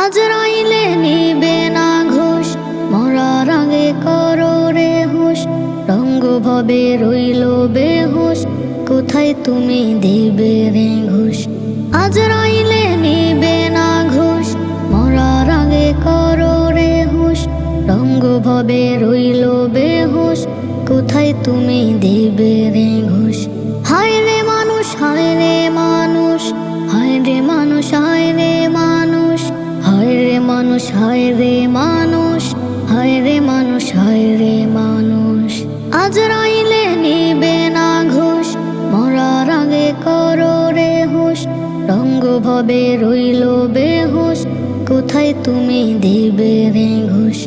আজরাইলে নিবে না ঘুষ, মরার আগে করো রে হুঁশ। রঙ্গ ভবে রইল বেহুশ, কোথায় তুমি দিবে রে ঘুষ। আজরাইলে নিবে না ঘুষ, মরার আগে করো রে হুঁশ। রঙ্গ ভবে রইল বেহুশ, কোথায় তুমি দিবে রে ঘুষ। হায় রে মানুষ, হায় রে মানুষ, হায় রে মানুষ, হায় রে মানুষ, হায় রে মানুষ, হায় রে মানুষ, হায় রে মানুষ, হায় রে মানুষ। আজরাইলে নিবে না ঘুষ, মরার আগে করো রে হুঁশ। রঙ্গ ভবে রইল বেহুশ, কোথায় তুমি দিবে রে ঘুষ।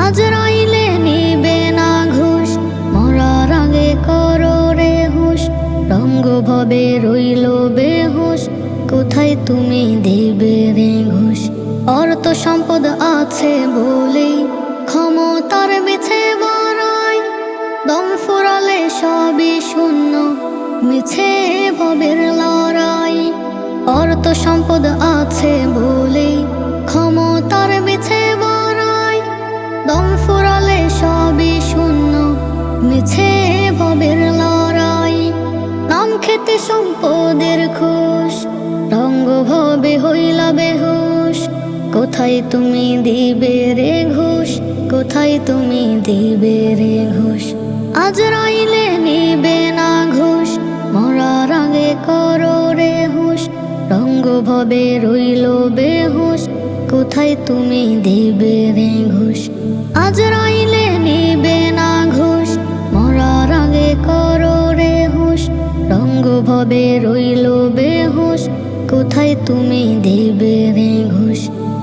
আজরাইলে নিবে না ঘুষ, মরার আগে করো রে হুঁশ। রঙ্গ ভবে রইল বেহুশ, কোথায় তুমি দিবে রে ঘুষ। অর্থ সম্পদ আছে বলেই ক্ষমতার মিছে বড়াই, দম ফুরালে সবই শূন্য, মিছে ভবের লড়াই। অর্থ সম্পদ আছে বলেই ক্ষমতার মিছে বড়াই, দম ফুরালে সবই শূন্য, মিছে ভবের লড়াই। নাম খেতে সম্পদের খুশ, রঙ্গ ভবে হইলা বেহুশ, কোথায় তুমি দিবে রে ঘুষ, কোথায় তুমি দিবে রে ঘুষ। আজরাইলে নিবে না ঘুষ, মরার আগে করো রে হুঁশ। রঙ্গ ভবে রইল বেহুশ, কোথায় তুমি দিবে রে ঘুষ। আজরাইলে নিবে না ঘুষ, মরার আগে করো রে হুঁশ। রঙ্গ ভবে রইল বেহুশ, কোথায় তুমি দিবে রে ঘুষ।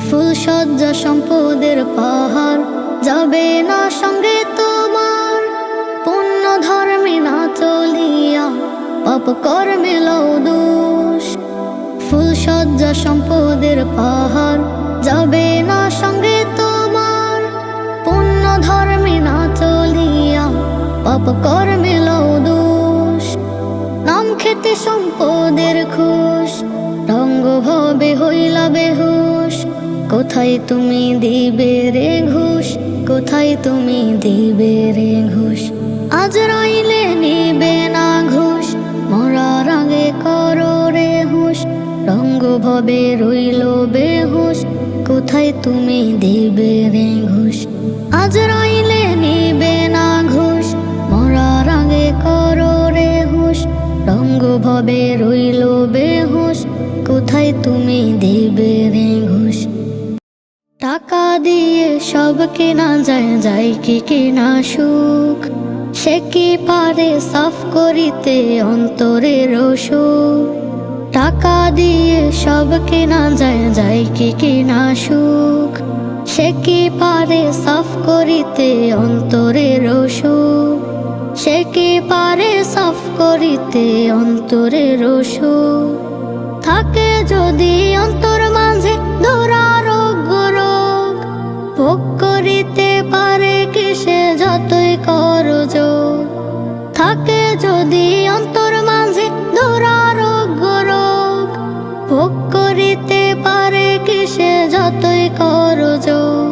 ফুল সজ্জা সম্পদের পাহাড় যাবে না সঙ্গে তোমার, পুণ্য ধর্মে না চলিয়া পাপ কর্মে লও দোষ। ফুল সজ্জা সম্পদের পাহাড় যাবে না সঙ্গে তোমার, পুণ্য ধর্মে না চলিয়া পাপ কর্মে লও দোষ। নাম খেতে সম্পদের খুশ, রঙ্গ ভবে হইলা বেহুশ, কোথায় তুমি দিবে রে ঘুষ, কোথায় তুমি দিবে রে ঘুষ। আজরাইলে নিবে না ঘুষ, মরার আগে করো রে হুঁশ। রঙ্গ ভবে রইল বেহুশ, কোথায় তুমি দিবে রে ঘুষ। আজরাইলে নিবে না ঘুষ, মরার আগে করো রে হুঁশ। রঙ্গ ভবে রইল বেহুশ, কোথায় তুমি দিবে রে ঘুষ। টাকা দিয়ে সব কেনা যায়, যায় কি কেনা সুখ, সে কি পারে সাফ করিতে অন্তরের সুখ। টাকা দিয়ে সব কেনা যায়, যায় কি কেনা সুখ, সে কি পারে সাফ করিতে অন্তরের সুখ। সে কি পারে সাফ করিতে অন্তরের সুখ। থাকে যদি অন্তর মাঝে দুরারোগ্য রোগ, ভোগ করিতে পারে কিসে যতই করো যোগ। থাকে যদি অন্তর মাঝে দুরারোগ্য রোগ, ভোগ করিতে পারে কিসে যতই করো যোগ।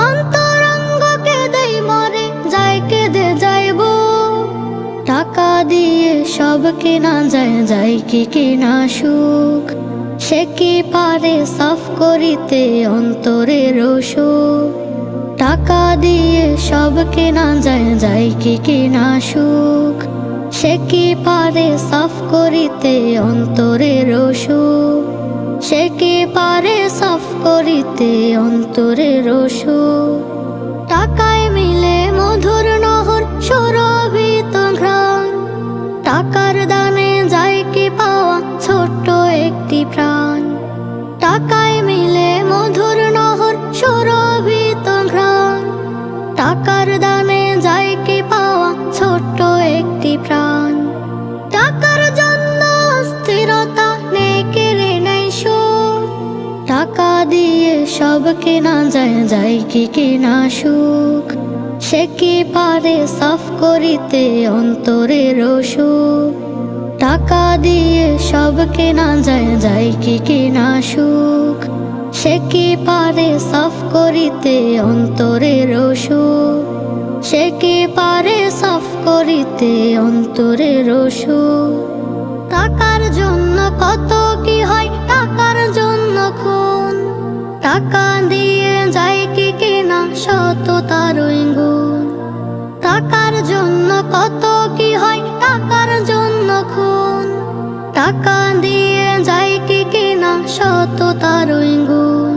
অন্তরঙ্গকে দেই মরে যায় কেঁদে যাইব, টাকা দিয়ে সব কেনা যায়, যায় কি কেনা সুখ, সে কি পারে সাফ করিতে অন্তরের সুখ। টাকা দিয়ে সব কেনা যায়, যায় কি কেনা সুখ, সে কি পারে সাফ করিতে অন্তরের সুখ। সে কি পারে সাফ করিতে অন্তরের সুখ। টাকায় মিলে মধুর নহর সুরভিত ঘ্রাণ, টাকার দানে যায় কি পাওয়া ছোট্ট একটি প্রাণ। টাকায় মিলে মধুর নহর সুরভিত ঘ্রাণ, টাকার দানে যায় কি পাওয়া ছোট্ট একটি প্রাণ। টাকার জন্য স্থিরতা নেই কেড়ে নেই সুখ, টাকা দিয়ে সব কেনা যায়, যায় কি কেনা সুখ, সে কি পারে সাফ করিতে অন্তরের সুখ। টাকা দিয়ে সব কেনা যায়, যায় কি কেনা সুখ, সে কি পারে সাফ করিতে অন্তরের অসুখ, সে কি পারে সাফ করিতে অন্তরের অসুখ। টাকার জন্য কত কি হয়, টাকার জন্য খুন, টাকা দিয়ে যায় কি কেনা সততার গুণ। টাকার জন্য কত কি হয়, টাকার জন্য খুন, টাকা দিয়ে যায় কি কেনা সততার গুণ।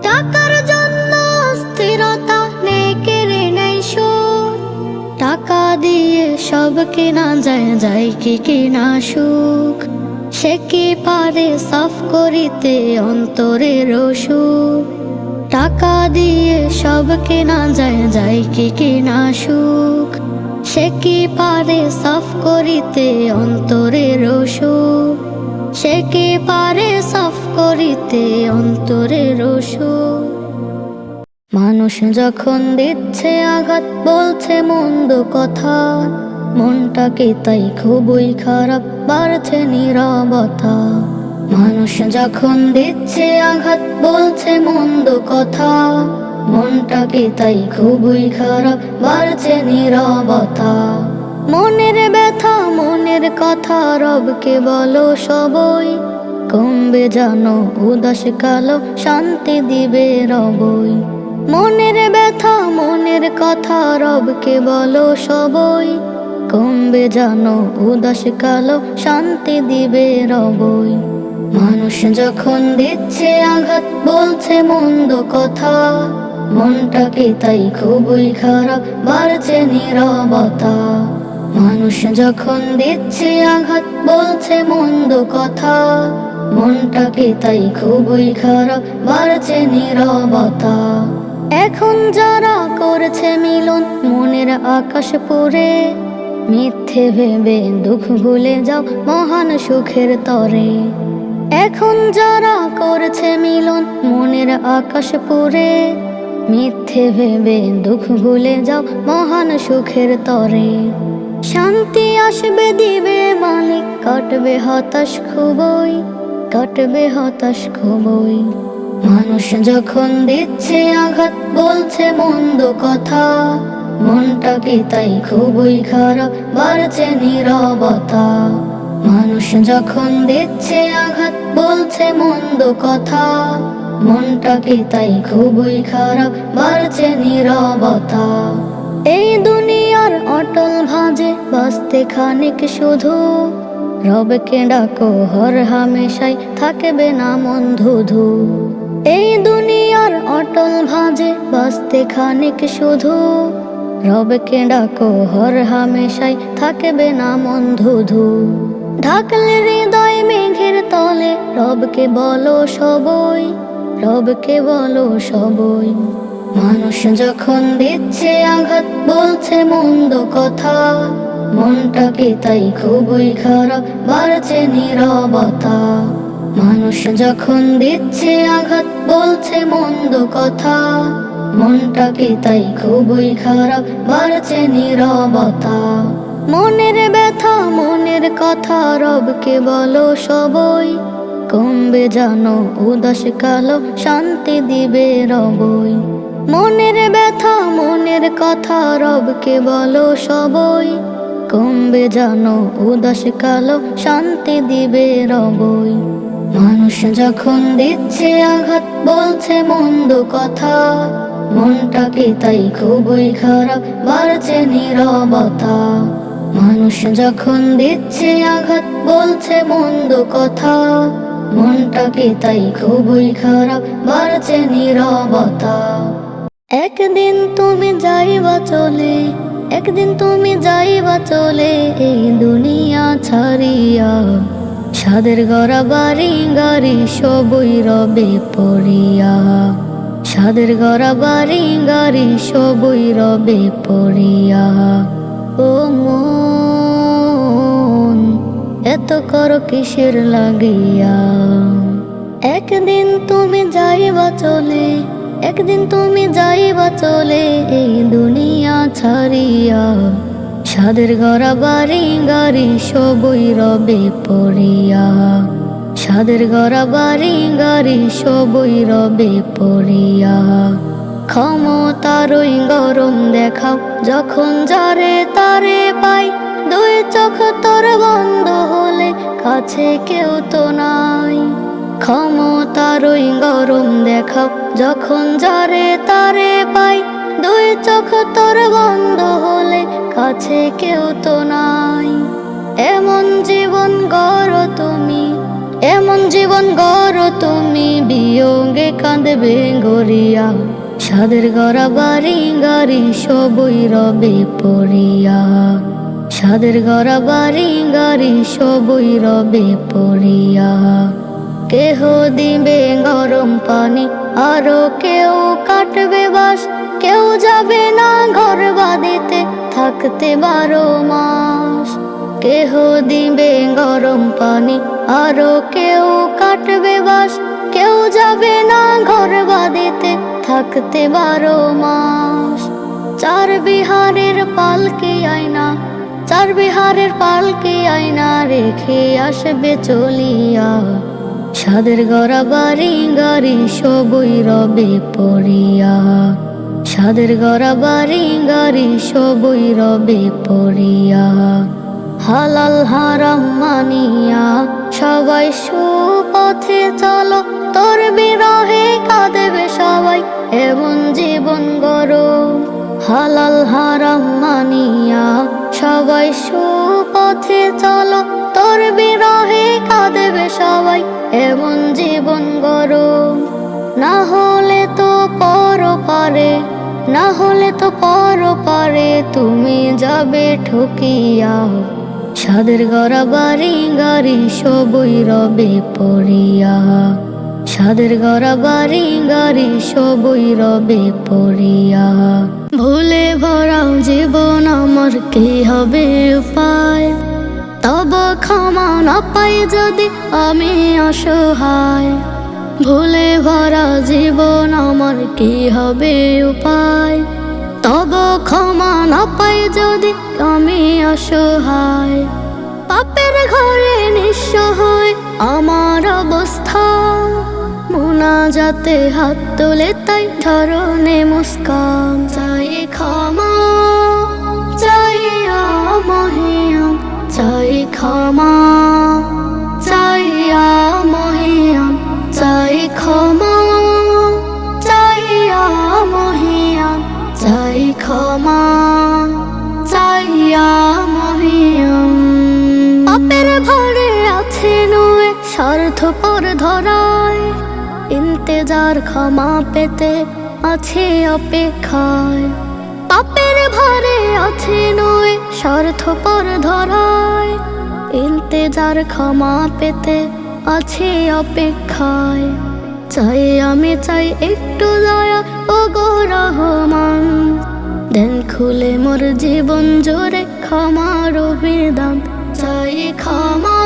টাকার জন্য স্থিরতা নেকেরে নেই সুখ, টাকা দিয়ে সব কেনা যায়, যায় কি কেনা সুখ। সে কি পারে সাফ করিতে অন্তরের অসুখ, টাকা দিয়ে সব কেনা যায়, যায় কি কেনা সুখ। সে কি পারে সাফ করিতে অন্তরের অসুখ, সে কি পারে সাফ করিতে অন্তরের অসুখ। মানুষ যখন দিচ্ছে আঘাত, বলছে মন্দ কথা, মনটাকে তাই খুবই খারাপ, বাড়ছে নীরবতা। মানুষ যখন দিচ্ছে আঘাত, বলছে মন্দ কথা, মনটাকে তাই খুবই খারাপ, বাড়ছে নীরবতা। মনের ব্যথা মনের কথা রবকে বলো সবই, কমবে জানো উদাস কালো, শান্তি দিবে রবই। মনের ব্যথা মনের কথা রবকে বলো সবই, কমবে জানো উদাস কালো, শান্তি দিবে রবই। মানুষ যখন দিচ্ছে আঘাত, বলছে মন্দ কথা, মনটাকে তাই খুবই খারাপ, বাড়ছে নীরবতা। মানুষ যখন দিচ্ছে আঘাত, বলছে মন্দ কথা, মনটাকে তাই খুবই খারাপ, বাড়ছে নীরবতা। এখন যারা করেছে মিলন মনের আকাশ পুরে, মিথ্যে ভেবে দুঃখ ভুলে যাও মহান সুখের তরে। এখন যারা করেছে মিলন মনের আকাশ পুরে, মিথ্যে ভেবে দুঃখ ভুলে যাও মহান সুখের তরে। শান্তি আসবে দিবে মালিক, কাটবে হতাশ খুবই, কাটবে হতাশ খুবই। মানুষ যখন দিচ্ছে আঘাত, বলছে মন্দ কথা, মনটাকে তাই খুবই খারাপ, বাড়ছে নীরবতা। মানুষ যখন দিচ্ছে আঘাত, বলছে মন্দ কথা, মনটাকে তাই খুবই খারাপ, বাড়ছে নীরবতা। এই দুনিয়ার অটল ভাজে বাঁচতে খানিক শুধু, রবকে ডাকো হর হামেশাই, থাকবে না মন ধুধু। এই দুনিয়ার অটল ভাজে বাঁচতে খানিক শুধু, রবকে ডাকো হর হামেশাই, থাকবে না মন ধুধু। ঢাকলে হৃদয় মেঘের তলে, রবকে বলো সবই, রবকে বলো সবই। মানুষ যখন দিচ্ছে আঘাত, বলছে মন্দ কথা, মনটাকে তাই খুবই খারাপ, বাড়ছে নীরবতা। মানুষ যখন দিচ্ছে আঘাত, বলছে মন্দ কথা, মনটাকে তাই খুবই খারাপ, বাড়ছে নীরবতা। মনের ব্যথা মনের কথা রবকে বলো সবই, কমবে জানো উদাস কালো, শান্তি দিবে রবই। মনের ব্যথা মনের কথা রবকে বলো সবই, কমবে জানো উদাস কালো, শান্তি দিবে রবই। মানুষ যখন দিচ্ছে আঘাত, বলছে মন্দ কথা, মনটাকে তাই খুবই খারাপ, বাড়ছে নীরবতা। মানুষ যখন দিচ্ছে আঘাত, বলছে মন্দ কথা, মনটাকে তাই খুবই খারাপ, বাড়ছে নীরবতা। একদিন তুমি যাইবা চলে, একদিন তুমি যাইবা চলে, এই দুনিয়া ছাড়িয়া। সাদের গড়া বাড়ি গাড়ি সবই রবে পড়িয়া, সাদের গড়া বাড়ি গাড়ি সবই রবে পড়িয়া। ও মন এত করো কিসের লাগিয়া, একদিন তুমি যাইবা চলে, একদিন তুমি যাইবা চলে, এই দুনিয়া ছাড়িয়া। সাদের গড়া বাড়ি গাড়ি সবই রবে পড়িয়া, সাদের গড়া বাড়ি গাড়ি সবই রবে পড়িয়া। ক্ষমতার ওই গরম দেখাও যখন যারে তারে পাই, দুই চোখ তোর বন্ধ হলে কাছে কেউ তো নাই। ক্ষমতার ওই গরম দেখাও যখন যারে তারে পাই, দুই চোখ তোর বন্ধ হলে কাছে কেউ তো নাই। এমন জীবন গড় তুমি, এমন জীবন গড় তুমি, বিয়োগে কাঁদবে গড়িয়া। সাদের গড়া বাড়ি গাড়ি সবই রবে পড়িয়া। সাদের গড়া বাড়ি গাড়ি সবই রবে পড়িয়া। কেহ দিবে গরম পানি, আরো কেউ কাটবে বাস, কেউ যাবে না ঘর বাঁধিতে থাকতে 12 মাস। কেহ দিবে গরম পানি, আরো কেউ কাটবে বাস, কেউ যাবে না ঘর বাঁধিতে থাকতে 12 মাস। চার বিহারের পালকি আয়না, চার বিহারের পালকি আয়না রেখে আসবে চলিয়া। সাদের গড়া বাড়ি গাড়ি সবই রবে পড়িয়া। সাদের গড়া বাড়ি গাড়ি সবই রবে পড়িয়া। হালাল হারাম মানিয়া সবাই সুপথে চলো, তোর বিরহে কাঁদবে সবাই এমন জীবন গড়ো। হালাল হারাম মানিয়া সবাই সুপথে চলো, তোর বিরহে কাঁদবে সবাই এমন জীবন গড়ো। না হলে তো পরপারে, না হলে তো পরপারে তুমি যাবে ঠকিয়া। সাদের গড়া বাড়ি গাড়ি সবই রবে পড়িয়া। সাদের গড়া বাড়ি গাড়ি সবই রবে পড়িয়া। ভুলে ভরাও জীবন আমার কি হবে উপায়, তব ক্ষমা না পাই যদি আমি অসহায়। ভুলে ভরা জীবন আমার কি হবে উপায়, তব ক্ষমা না পাই যদি আমি অসহায়। পাপের ঘরে নিঃস্ব হয় আমার অবস্থা, মুনাজাতে হাত তোলে তাই ধরনে মুস্কান। চাই ক্ষমা, চাই মহিয়ান, চাই ক্ষমা, চাই মহিয়ান, চাই ক্ষমা, চাই মহিয়ান, চাই ক্ষমা, চাই মহিয়ান। পাপের ভরে আছে নুয়ে স্বার্থপর ধরায়, ইন্তেজার ক্ষমা পেতে আছে অপেক্ষায়। পাপের ভারে আছে নুয়ে স্বার্থপর ধরায়, ইন্তেজার ক্ষমা পেতে আছে অপেক্ষায়। চাই আমি চাই একটু দয়া ও গো রহমান, দেন খুলে মোর জীবন জোরে ক্ষমার বিধান। চাই ক্ষমা,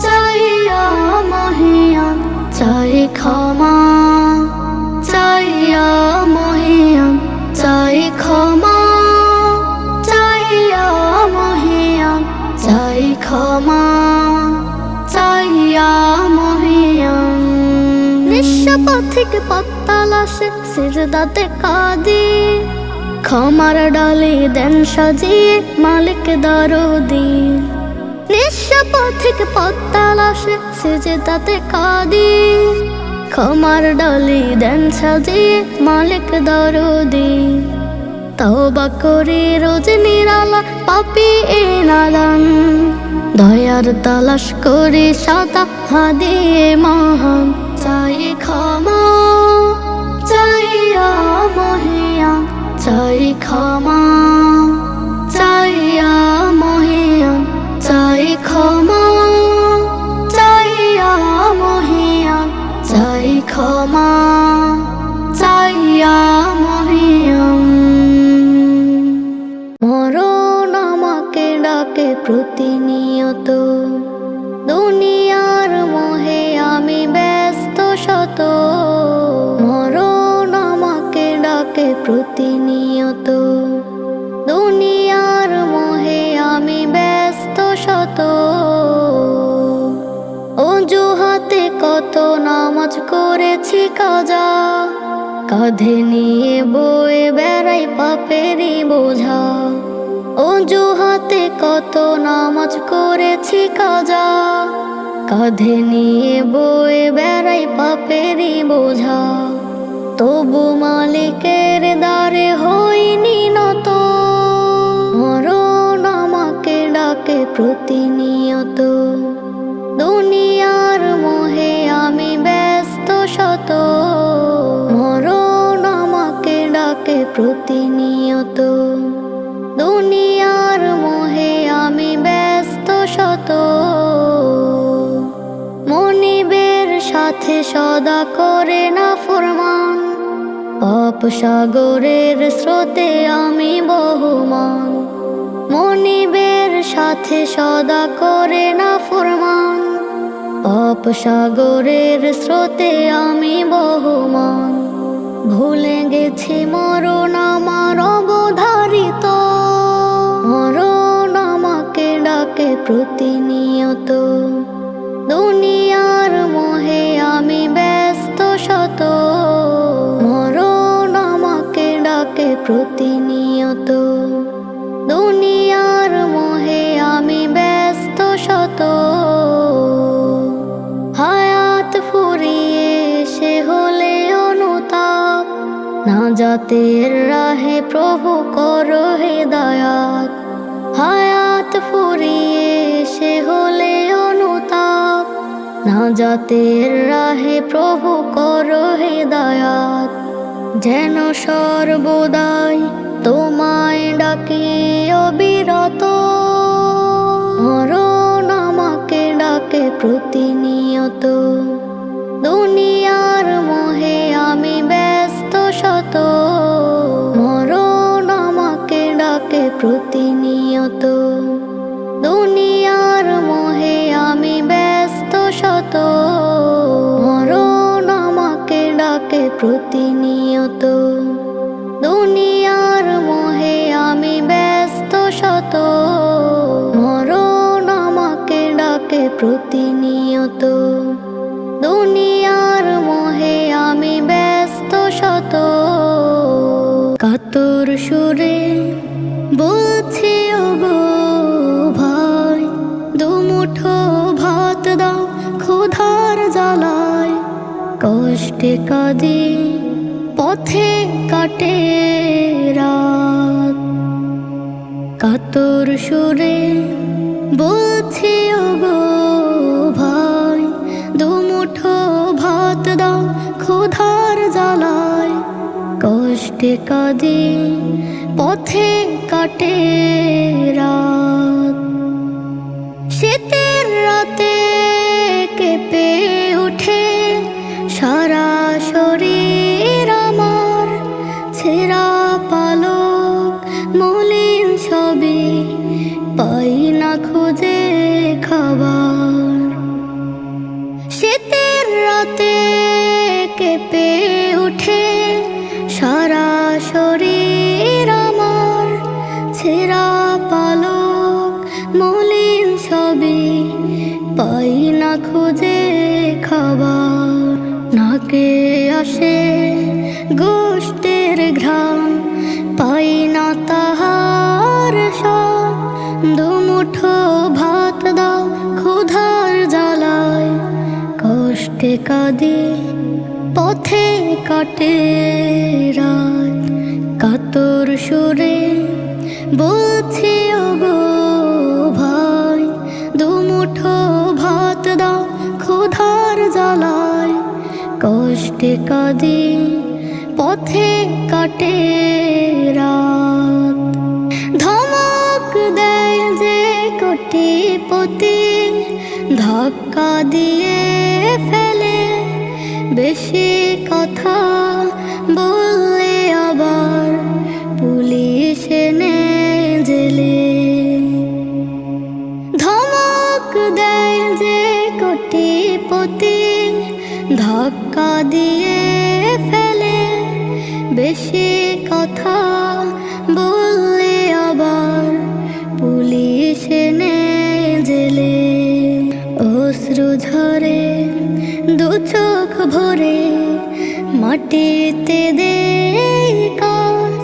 চাই মহিয়ান, চাই ক্ষমা, চাই মহিয়ান, চাই ক্ষমা, চাই মহিয়ান, চাই ক্ষমা, চাই মহিয়ান। নিঃস্বপথিক পথতালাশে সিজদাতে কাঁদি, ক্ষমার ডালে দেন সাজিয়ে মালিক দরদি। নিঃস্বপথিক পথতালাশে সিজদাতে কাঁদি, ক্ষমার ডালে দেন সাজিয়ে মালিক দরদি। তওবা করে রোজ নিরালা পাপী এ নাদান, দয়ার তালাশ করে সাদা হাদিয়ে মহান। চাই ক্ষমা, চাই মহিয়ান, চাই ক্ষমা, চাই মহিয়ান, চাই ক্ষমা, চাই মহিয়ান, চাই ক্ষমা, চাই মহিয়ান। মরণ আমাকে ডাকে প্রতিনিয়ত, দুনিয়ার মোহে আমি ব্যস্ত শত। মরণ আমাকে ডাকে প্রতিনিয়ত, দুনিয়ার মোহে আমি ব্যস্ত শত। ও কাজা, কাঁধে নিয়ে বয়ে বেড়াই পাপেরই বোঝা। অজুহাতে কত নামাজ করেছি কাজা, কাঁধে নিয়ে বয়ে বেড়াই পাপেরই বোঝা। তবু মালিকের দ্বারে হইনি নত, মরণ আমাকে ডাকে প্রতিনিয়ত। দুনিয়ার মোহে আমি ব্যস্ত শত, মরণ আমাকে ডাকে প্রতিনিয়ত। দুনিয়ার মোহে আমি ব্যস্ত শত, মনিবের সাথে সদা করে না ফরমান। পাপ সাগরের স্রোতে আমি বহমান, মনিবের সাথে সদা করে না ফরমান। পাপ সাগরের স্রোতে আমি বহমান, ভুলে গেছি মরণ আমার অবধারিত। মরণ আমাকে ডাকে প্রতিনিয়ত, দুনিয়ার মোহে আমি ব্যস্ত শত। মরণ আমাকে ডাকে প্রতিনিয়ত, দুনিয়ার মোহে আমি ব্যস্ত শত। হায়াত ফুরিয়ে সে হলে অনুতাপ, নাজাতের রাহে প্রভু করো হেদায়াত। হায়াত ফুরিয়ে সে হলে অনুতাপ, নাজাতের রাহে প্রভু করো হেদায়াত। যেন সর্বদাই তোমায় ডাকি অবিরত, মরণ আমাকে ডাকে প্রতিনিয়ত। দুনিয়ার মোহে আমি ব্যস্ত শত, মরণ আমাকে ডাকে প্রতিনিয়ত। দুনিয়ার মোহে আমি ব্যস্ত শত, মরণ আমাকে ডাকে প্রতিনিয়ত। দুনিয়ার মোহে আমি ব্যস্ত শত, মরণ আমাকে ডাকে প্রতিনিয়ত। দুনিয়ার মোহে আমি ব্যস্ত শত। কাতর সুরে বলছি ওগো ভাই, দুমুঠো ভাত দাও ক্ষুধার জ্বালায়। কষ্টে কাঁদি পথে কাটে রাত, কাতর সুরে বলছি ওগো ভাই, দুমুঠো ভাত দাও ক্ষুধার জ্বালায়। কষ্টে কাঁদি পথে কাটে রাত, শীতের রাতে কেঁপে উঠে সারা শরীর আমার। ছেঁড়া পালক মলিন ছবি পাই না খুঁজে খাবার। শীতের রাতে কেঁপে উঠে সারা শরীর আমার। ছেঁড়া পালক মলিন ছবি পাই না খুঁজে খাবার। নাকে আসে গোষ্ঠের ঘ্রাণ, পাই না তাহার স্বাদ। দুমুঠো ভাত দাও ক্ষুধার জ্বালায়। কষ্টে কাঁদি পথে কাটে রাত, কাতর সুরে বলছি ওগো ভাই, দুমুঠো ভাত দাও ক্ষুধার জ্বালায়। কষ্টে কাঁদি পথে কাটে রাত। ধমক দেয় যে কোটিপতি, ধাক্কা দিয়ে ফেলে। বেশি কথা বললে আবার পুলিশ এনে জেলে। ধমক দেয় যে কোটিপতি, ধাক্কা দিয়ে ফেলে। বেশি কথা বললে আবার পুলিশ এনে জেলে। অশ্রু ঝরে দু চোখ ভরে মাটিতে দে কাজ,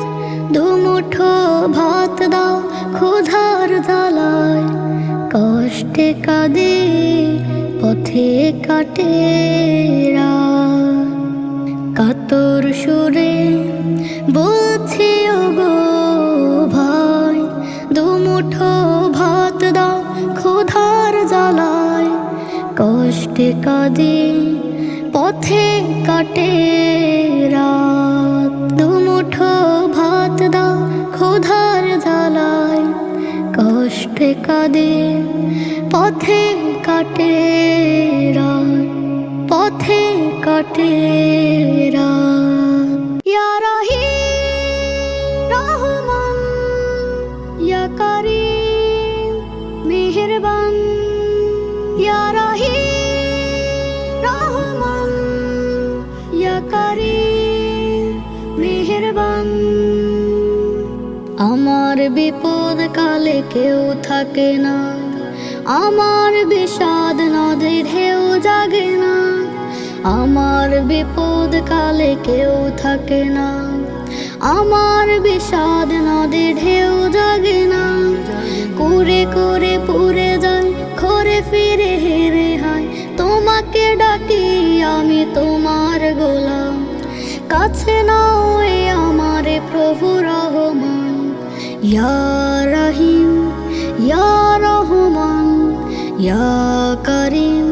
দুমুঠো ভাত দাও ক্ষুধার জ্বালায়। কষ্টে কাঁদে পথে কাটে রাত, কাতর সুরে বলছি ওগো ভাই, দুমুঠো ভাত দাও ক্ষুধার জ্বালায়। কষ্টে কাঁদে পথে কাটে রাত, দুমুঠো ভাত দাও ক্ষুধার জ্বালায়। কষ্টে কাঁদে পথে কাটে রাত, পথে কাটে রাত। ইয়া রহিম রহমান, ইয়া কারীম মেহেরবান, ইয়া রহিম রহমান, ইয়া কারীম মেহেরবান। আমার বিপদ কালে কেউ থাকে না, আমার বিষাদ নদীর ঢেউ জাগে না। আমার বিপদ কালে কেউ থাকে না, আমার বিষাদ নদীর ঢেউ জাগে না। কুরে কুরে পুরে যায় ঘরে ফিরে হেরে হায়, তোমাকে ডাকি আমি তোমার গোলাম। কাছে নাও এ আমারে প্রভু রহমান, ইয়া রহিম ইয়া রহমান, ইয়া কারীম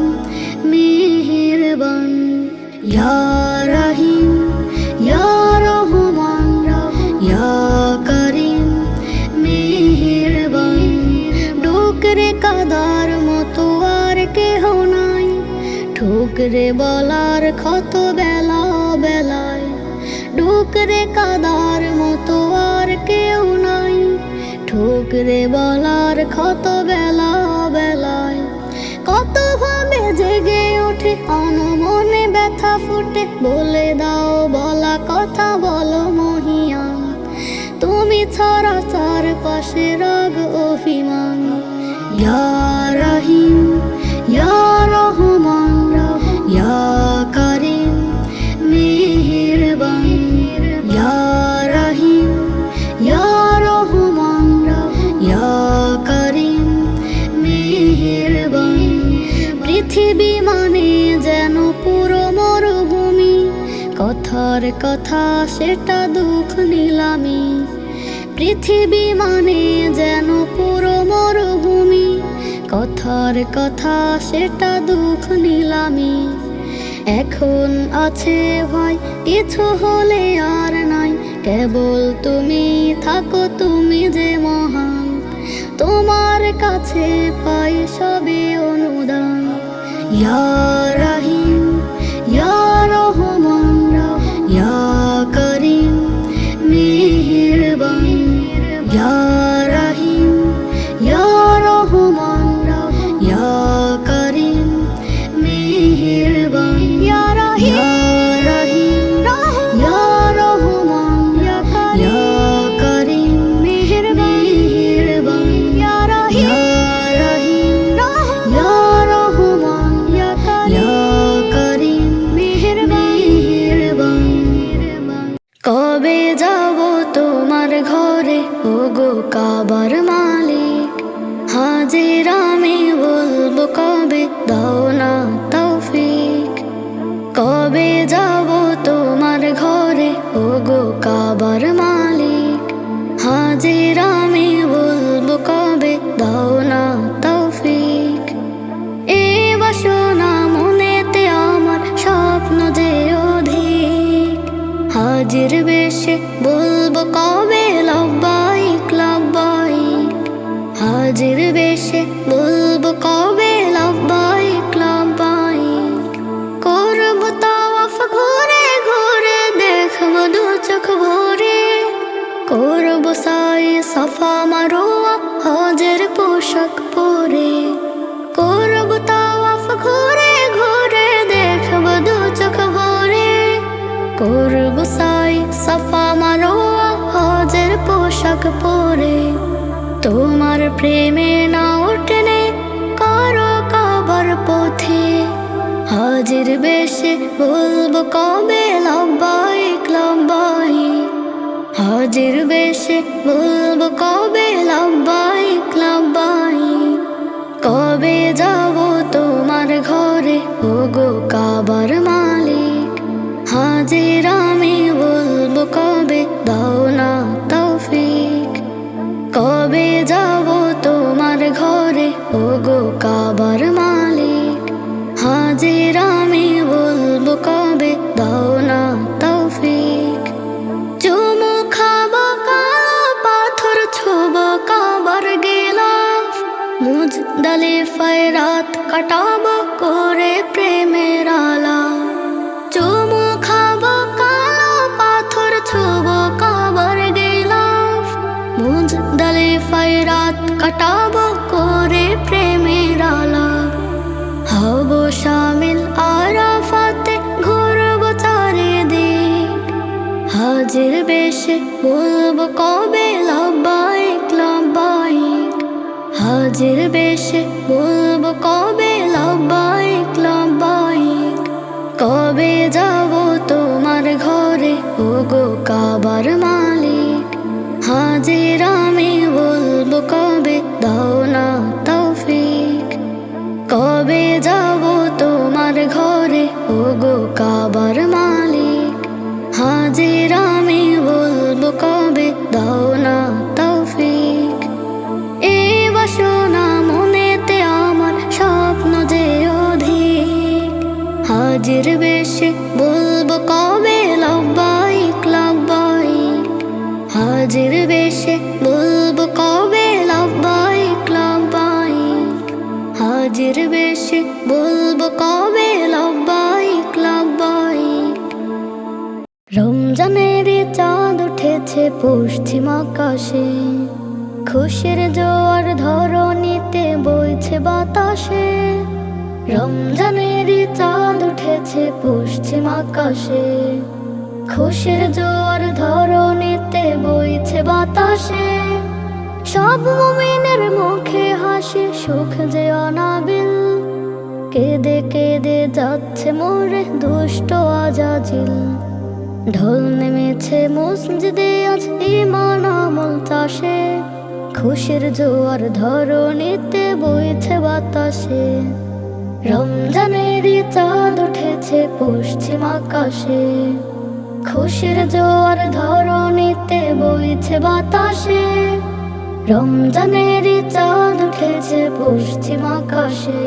মেহেরবান, ইয়া রহিম ইয়া রহমান, ইয়া কারীম মেহেরবান। ডুকরে কাদার মতো আর কেহ নাই, ঠুকরে বলার ক্ষত বেলা বেলায়। ডুকরে কাদার মতো আর কেউ নাই, ঠুকরে বলার ক্ষত বেলা বেলায়। কত ভাবে জেগে ওঠে অনমনে ব্যথা ফুটে, বলে দাও বলা কথা বলো মহিয়ান। তুমি ছাড়া চারপাশে রাগ অভিমান, ইয়া রহিম ইয়া রহমান, ইয়া কারীম মেহেরবান, ইয়া রহিম ইয়া রহমান, ইয়া কারীম মেহেরবান। পৃথিবী মানে যেন পুরো মরুভূমি, কথার কথা সেটা দুঃখ নিলামি। পৃথিবী মানে যেন পুরো মরুভূমি, কথার কথা সেটা দুঃখ নিলামি। এখন আছে ভয় কিছু হলে আর নাই, কেবল তুমি থাকো তুমি যে মহান। তোমার কাছে পাই সবে অনুদান, ইয়া রহিম ইয়া রহমান, ইয়া কারীম মেহেরবান, ইয়া রহিম ইয়া রহমান, ইয়া কারীম মেহেরবান, ইয়া রহিম ইয়া রহমান, ইয়া কারীম মেহেরবান, ইয়া রহিম ইয়া রহমান, ইয়া কারীম মেহেরবান। কবে যাব তোমার ঘরে ওগো কাবার মালিক, হাজির আমি বলবো কবে দাও না তৌফিক। কবে যাব তোমার ঘরে ওগো কাবার মালিক, হাজির আমি বলবো কবে দাও না তৌফিক। এ বাসনা মনেতে আমার স্বপ্ন যে অধিক, হাজির বেশে বলবো কবে লব্বাইক লব্বাইক। হাজির বেশে বলবো কবে লব্বাইক লব্বাইক। করব তাওয়াফ ঘুরে ঘুরে দেখব দু চোখ ভরে, করব সাই সাফা মারোয়া হজের পোশাক পরে। করব তাওয়াফ ঘুরে ঘুরে দেখব দু চোখ ভরে, করব সাই সাফা মারোয়া হজের পোশাক পরে। তোমার প্রেমে না উঠনে কারো কাবার পথে, হাজির বেশে বলবো কবে লব্বা কাবার মালিক। হাজির আমি বলবো কবে দাও না তৌফিক। কবে যাব তোমার ঘরে ওগো কাবার মালিক। হাজির আমি বলবো কবে দাও না তৌফিক। চুমু খাবো কালো পাথর ছোবো কাবার গিলাফ। মুজদালিফায় রাত কাটাবো করে প্রেমের আলাপ। চুমু খাবো কালো পাথর ছোবো কাবার গিলাফ। মুজদালিফায় রাত কাটাবো করে প্রেমের আলাপ। হব শামিল আরাফাতে ঘুরবো চারিদিক। হাজির বেশে বলবো কবে লাব্বাইক লাব্বাইক। হাজির বেশে বলবো কবে লাব্বাইক লাব্বাইক। কবে যাব তোমার ঘরে ওগো কাবার মালিক। হাজির আমি বলবো কবে দাও না তৌফিক। কবে যাব তোমার ঘরে ওগো কাবার মালিক। হাজির আমি বলবো কবে দাও না তৌফিক। এই বাসনা মনেতে আমার স্বপ্ন যে অধিক। হাজির বেশে বলবো কবে লাব্বাইক লাব্বাইক। হাজির বেশে বলবো কবে লাব্বাইক লাব্বাইক। হাজির বেশে বলবো কবে লাব্বাইক লাব্বাইক। রমজানের চাঁদ উঠেছে পশ্চিম আকাশে। খুশির জোয়ার ধরণীতে বইছে বাতাসে। রমজানের চাঁদ উঠেছে পশ্চিম আকাশে। খুশির জোয়ার ধরণীতে বইছে বাতাসে। সব মুমিনের মুখে হাসি সুখ যে অনাবিল। কেঁদে কেঁদে যাচ্ছে মোরে দুষ্ট আজাজিল। ঢোল নেমেছে মসজিদে আজ ঈমান আমল চাষে। খুশির জোয়ার ধরণীতে বইছে বাতাসে। রমজানের চাঁদ উঠেছে পশ্চিম আকাশে। খুশির জোয়ার ধরণীতে বইছে বাতাসে। রমজানের চাঁদ উঠেছে পশ্চিম আকাশে।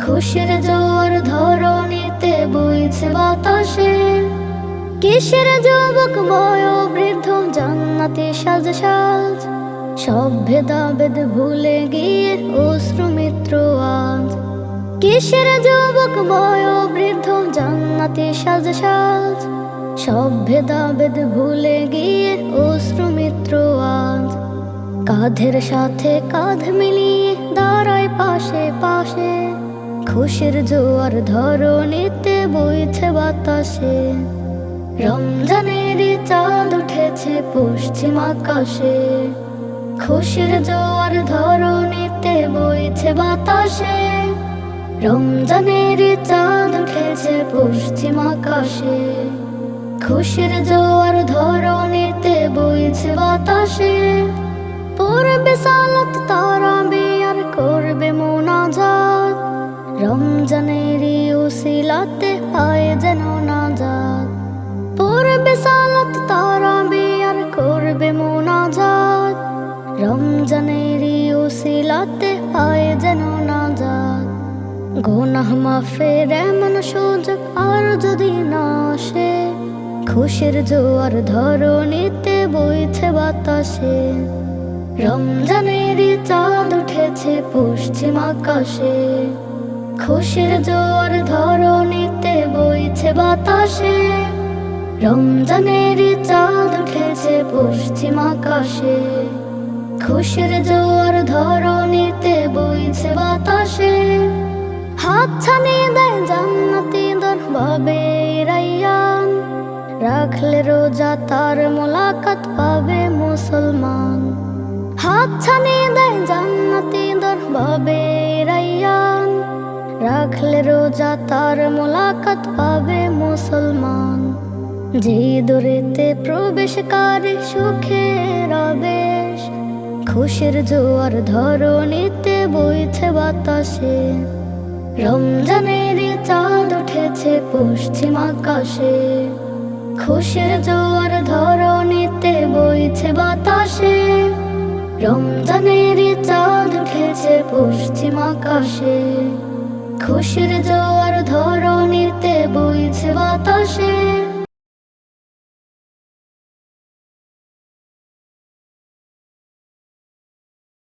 খুশির জোয়ার ধরণীতে বইছে বাতাসে। কিসের যুবক বয়োবৃদ্ধ জান্নাতি সাজ সাজ। সব ভেদাভেদ ভুলে গিয়ে অশ্রু মিত্র আজ। কিসের যুবক বয়োবৃদ্ধ জান্নাতি সাজ সাজ। সব ভেদাভেদ ভুলে গিয়ে অশ্রু মিত্র আজ। কাঁধের সাথে কাঁধ মিলিয়ে দাঁড়ায় পাশে পাশে। খুশির জোয়ার ধরণীতে বইছে বাতাসে। রমজানের চাঁদ উঠেছে পশ্চিম আকাশে। খুশির জোয়ার ধরণীতে বইছে বাতাসে। রমজানের চাঁদ উঠেছে পশ্চিম আকাশে। খুশির জোয়ার ধরণীতে বইছে বাতাসে। পড়বে সালাত তারাবি আর করবে মুনাজাত। রমজানেরই উসিলাতে পায় যেন নাজাত। পড়বে সালাত তারাবি আর করবে মুনাজাত। রমজানেরই উসিলাতে পায় যেন নাজাত। গুনাহ মাফের এমন সুযোগ আর যদি না আসে। খুশির জোয়ার ধরণীতে বইছে বাতাসে। রমজানের চাঁদ উঠেছে পশ্চিম আকাশে। খুশির জোয়ার ধরণীতে বইছে বাতাসে। রমজানের চাঁদ উঠেছে পশ্চিম আকাশে। খুশির জোয়ার ধরণীতে বইছে বাতাসে। হাত ছানিয়ে দেয় জান্নাতি দর বাবে রাইয়ান। রাখলে রোজা তার মোলাকাত পাবে মুসলমান। হাত ছানিয়ে দেয় জান্নাতি দর বাবে রাইয়ান। রাখলে রোজা তার মোলাকাত পাবে মুসলমান। যে দূরেতে প্রবেশকারী সুখের আবেশ। খুশির জোয়ার ধরণীতে বইছে বাতাসে। রমজানের চাঁদ উঠেছে পশ্চিম আকাশে, খুশির জোয়ার ধরণীতে বইছে বাতাসে। রমজানের চাঁদ উঠেছে পশ্চিম আকাশে, খুশির জোয়ার ধরণীতে